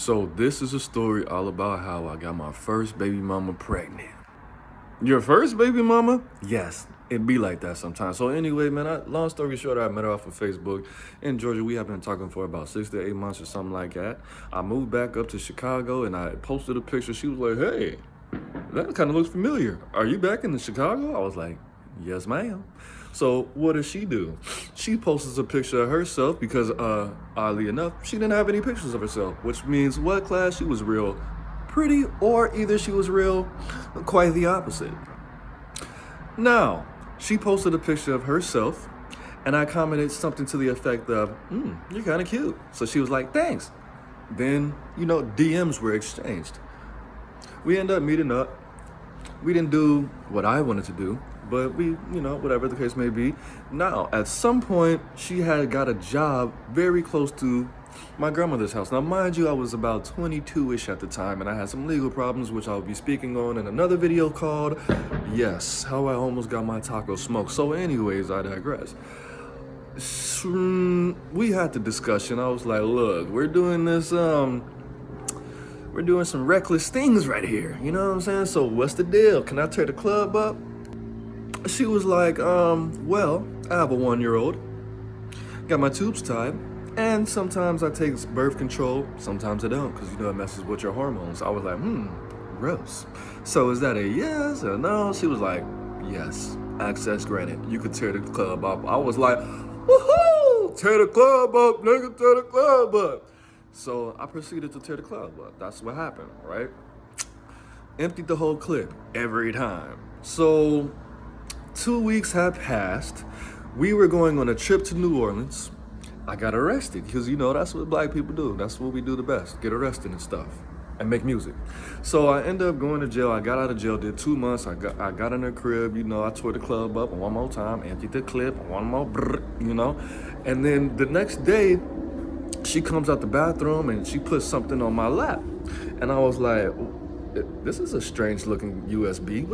So this is a story all about how I got my first baby mama pregnant. Your first baby mama? Yes, it be like that sometimes. So anyway, man, long story short, I met her off of Facebook in Georgia. We have been talking for about 6 to 8 months or something like that. I moved back up to Chicago and I posted a picture. She was like, hey, that kind of looks familiar. Are you back in Chicago? I was like, yes, ma'am. So what does she do? She posts a picture of herself because, oddly enough, she didn't have any pictures of herself, which means what, class? She was real pretty, or either she was real quite the opposite. Now, she posted a picture of herself, and I commented something to the effect of, you're kind of cute. So she was like, thanks. Then, DMs were exchanged. We ended up meeting up. We didn't do what I wanted to do, but we, whatever the case may be. Now, at some point, she had got a job very close to my grandmother's house. Now, mind you, I was about 22-ish at the time, and I had some legal problems, which I'll be speaking on in another video called, yes, how I almost got my taco smoked. So anyways, I digress. We had the discussion. I was like, look, we're doing this, we're doing some reckless things right here. You know what I'm saying? So what's the deal? Can I tear the club up? She was like, well, I have a 1-year-old. Got my tubes tied. And sometimes I take birth control. Sometimes I don't, because, it messes with your hormones. I was like, gross. So is that a yes or no? She was like, yes, access granted. You could tear the club up. I was like, woohoo! Tear the club up, nigga, tear the club up. So I proceeded to tear the club up. That's what happened, right? Emptied the whole clip every time. So 2 weeks had passed. We were going on a trip to New Orleans. I got arrested because, that's what black people do. That's what we do the best, get arrested and stuff and make music. So I ended up going to jail. I got out of jail, did 2 months. I got in her crib, I tore the club up one more time, emptied the clip, one more, And then the next day, she comes out the bathroom and she puts something on my lap. And I was like, this is a strange looking USB.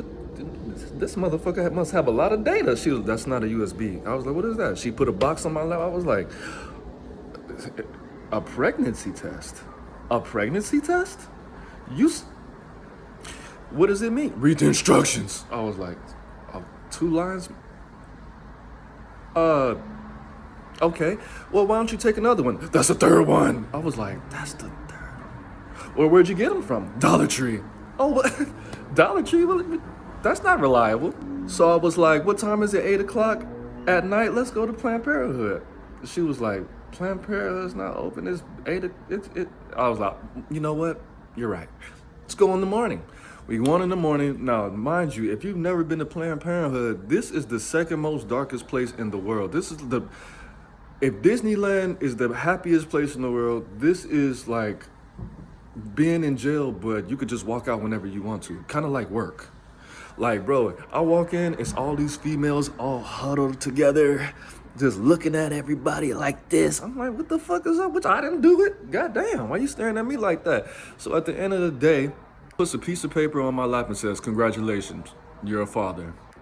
This motherfucker must have a lot of data. She was, that's not a USB. I was like, what is that? She put a box on my lap. I was like, a pregnancy test? A pregnancy test? What does it mean? Read the instructions. I was like, 2 lines? Okay. Well, why don't you take another one? That's the 3rd one. I was like, that's the 3rd. Well, where'd you get them from? Dollar Tree. Oh, Dollar Tree? Well, that's not reliable. So I was like, what time is it? 8 o'clock at night? Let's go to Planned Parenthood. She was like, Planned Parenthood's not open. It's 8. I was like, you know what? You're right. Let's go in the morning. We went in the morning. Now, mind you, if you've never been to Planned Parenthood, this is the 2nd most darkest place in the world. If Disneyland is the happiest place in the world, this is like being in jail, but you could just walk out whenever you want to. Kind of like work. Like, bro, I walk in, it's all these females all huddled together, just looking at everybody like this. I'm like, what the fuck is up? Which I didn't do it. Goddamn, why you staring at me like that? So at the end of the day, puts a piece of paper on my lap and says, congratulations, you're a father.